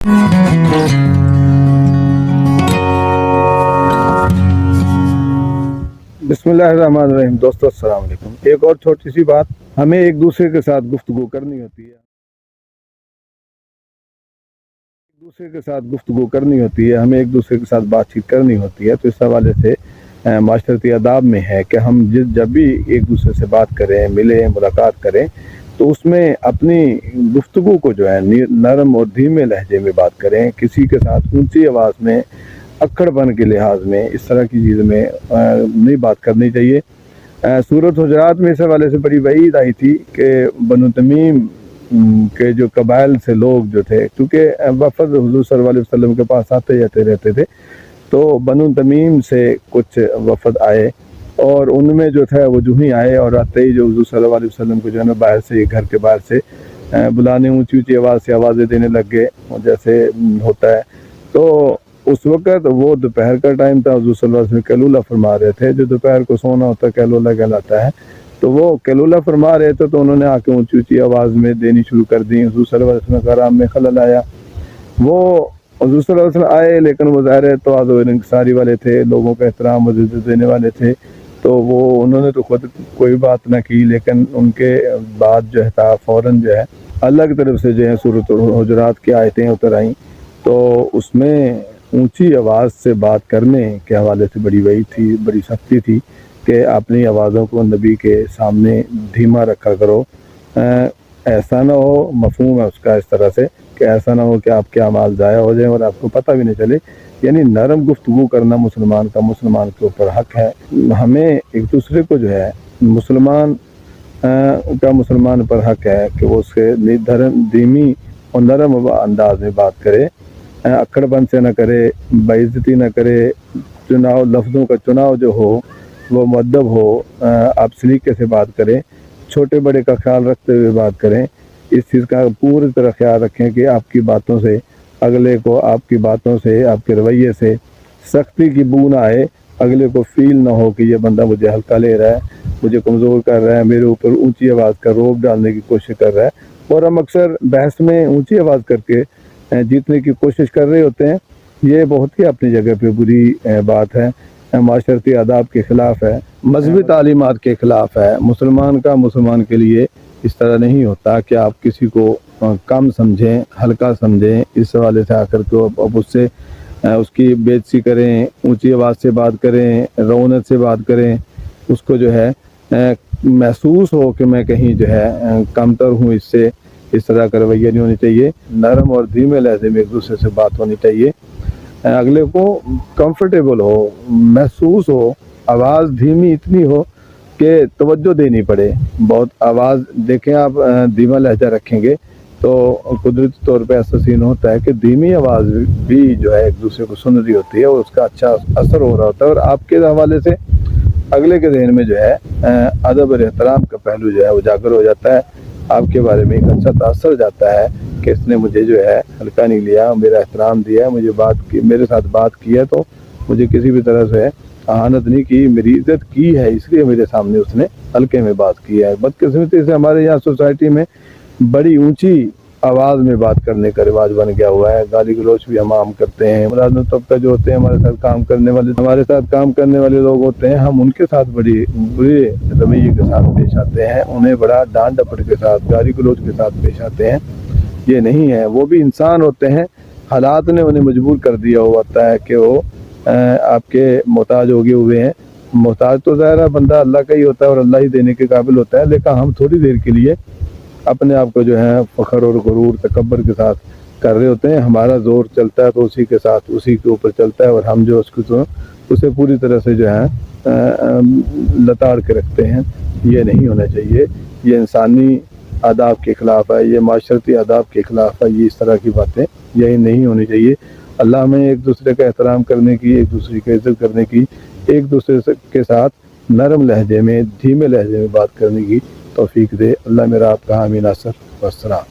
बिस्मिल्लाहिर्रहमानिर्रहीम। दोस्तों अस्सलाम वालेकुम। एक और छोटी सी बात, हमें एक दूसरे के साथ गुफ्तगू करनी होती है, हमें एक दूसरे के साथ बातचीत करनी होती है। तो इस हवाले से माशरती आदाब में है कि हम जब भी एक दूसरे से बात करें, मिलें, मुलाकात करें, तो उसमें अपनी गुफ्तगू को जो है नरम और धीमे लहजे में बात करें। किसी के साथ ऊंची आवाज़ में, अक्कड़पन के लिहाज में, इस तरह की चीज़ में नहीं बात करनी चाहिए। सूरत हुजरात में इस हवाले से बड़ी वईद आई थी कि बनु तमीम के जो कबाइल से लोग जो थे, क्योंकि वफ़द हुज़ूर सल्लल्लाहु अलैहि वसल्लम के पास आते जाते रहते थे, तो बनु तमीम से कुछ वफ़द आए और उनमें जो था वो जो ही आए और आते ही जो हुज़ूर सल्लल्लाहु अलैहि वसल्लम को जो है ना बाहर से, घर के बाहर से बुलाने, ऊंची ऊंची आवाज़ से आवाज़ें देने लग गए जैसे होता है। तो उस वक़्त वो दोपहर का टाइम था, हुज़ूर सल्लल्लाहु अलैहि वसल्लम कैलूला फरमा रहे थे। जो दोपहर को सोना होता है कैलूला कहलाता है। तो वो कैलूला फरमा रहे थे, तो उन्होंने आके ऊंची ऊंची आवाज़ में देनी शुरू कर दी। हुज़ूर सल्लल्लाहु अलैहि वसल्लम का आराम में खलल आया। वो हुज़ूर सल्लल्लाहु अलैहि वसल्लम आए, लेकिन वो ज़ाहिर तवाज़ु और इंकिसारी वाले थे, लोगों का एहतराम और इज़्ज़त देने वाले थे। तो वो उन्होंने तो खुद कोई बात ना की, लेकिन उनके बाद जो है था फ़ौरन जो है अल्लाह की तरफ से जो है सूरत हुजरात की आयतें उतर आईं। तो उसमें ऊंची आवाज़ से बात करने के हवाले से बड़ी वही थी, बड़ी सख्ती थी कि अपनी आवाज़ों को नबी के सामने धीमा रखा करो। ऐसा ना हो, मफहूम है उसका इस तरह से कि ऐसा ना हो कि आपके अमाल ज़ाया हो जाए और आपको पता भी नहीं चले। यानी नरम गुफ्तगू करना मुसलमान के ऊपर हक है। हमें एक दूसरे को जो है मुसलमान पर हक है कि वो उसके धीमी और नरम अंदाज में बात करे, अक्कड़पन से न करे, बेइज्जती न करे। लफ्ज़ों का चुनाव जो हो वो मुअद्दब हो, आप सलीके से बात करें, छोटे बड़े का ख्याल रखते हुए बात करें। इस चीज़ का पूरी तरह ख्याल रखें कि आपकी बातों से अगले को, आपकी बातों से, आपके रवैये से सख्ती की बू ना आए, अगले को फील ना हो कि ये बंदा मुझे हल्का ले रहा है, मुझे कमज़ोर कर रहा है, मेरे ऊपर ऊंची आवाज़ का रोब डालने की कोशिश कर रहा है। और हम अक्सर बहस में ऊंची आवाज़ करके जीतने की कोशिश कर रहे होते हैं। ये बहुत ही अपनी जगह पे बुरी बात है, माशरती आदाब के ख़िलाफ़ है, मजहबी तालीमात के ख़िलाफ़ है। मुसलमान के लिए इस तरह नहीं होता कि आप किसी को कम समझें, हल्का समझें, इस हवाले से आकर के अब उससे उसकी बेइज्जती करें, ऊंची आवाज़ से बात करें, रौनक से बात करें, उसको जो है महसूस हो कि मैं कहीं जो है कमतर हूँ इससे। इस तरह का रवैया नहीं होनी चाहिए। नरम और धीमे लहजे में एक दूसरे से बात होनी चाहिए। अगले को कंफर्टेबल हो, महसूस हो, आवाज़ धीमी इतनी हो कि तवज्जो देनी पड़े। बहुत आवाज़ देखें आप धीमा लहजा रखेंगे तो कुदरती तौर पे ऐसा सीन होता है कि धीमी आवाज़ भी जो है एक दूसरे को सुन रही होती है और उसका अच्छा असर हो रहा होता है, और आपके हवाले से अगले के ज़हन में जो है अदब और एहतराम का पहलू जो है उजागर हो जाता है। आपके बारे में एक अच्छा तासर जाता है कि इसने मुझे जो है हल्का नहीं लिया, मेरा एहतराम दिया, मेरे साथ बात की है, तो मुझे किसी भी तरह से अहानत नहीं की, मेरी इज्जत की है, इसलिए मेरे सामने उसने हल्के में बात की है। बदकिस्मती से हमारे यहाँ सोसाइटी में बड़ी ऊंची आवाज़ में बात करने का रिवाज बन गया हुआ है। गाली गलौच भी हम आम करते हैं। मुलाज़िम तबका जो होते हैं, हमारे साथ काम करने वाले लोग होते हैं, हम उनके साथ बड़ी बुरे रवैये के साथ पेश आते हैं, उन्हें बड़ा डांट डपट के साथ, गाली गलौच के साथ पेश आते हैं। ये नहीं है, वो भी इंसान होते हैं, हालात ने उन्हें मजबूर कर दिया होता है कि वो आपके मोहताज हो गए हुए हैं। मोहताज तो ज़ाहिर बंदा अल्लाह का ही होता है और अल्लाह ही देने के काबिल होता है, लेकिन हम थोड़ी देर के लिए अपने आप को जो है फ़ख्र और गुरूर तकब्बर के साथ कर रहे होते हैं। हमारा ज़ोर चलता है तो उसी के साथ, उसी के ऊपर चलता है, और हम जो उसको तो उसे पूरी तरह से जो है लताड़ के रखते हैं। ये नहीं होना चाहिए। ये इंसानी आदाब के ख़िलाफ़ है, ये माशरती आदाब के ख़िलाफ़ है। ये इस तरह की बातें यही नहीं होनी चाहिए। अल्लाह में एक दूसरे का एहतराम करने की, एक दूसरे की इज़्ज़त करने की, एक दूसरे के साथ नरम लहजे में, धीमे लहजे में बात करने की तौफीक दे। अल्लाह मेरा आपका हामी नासर वस्सलाम।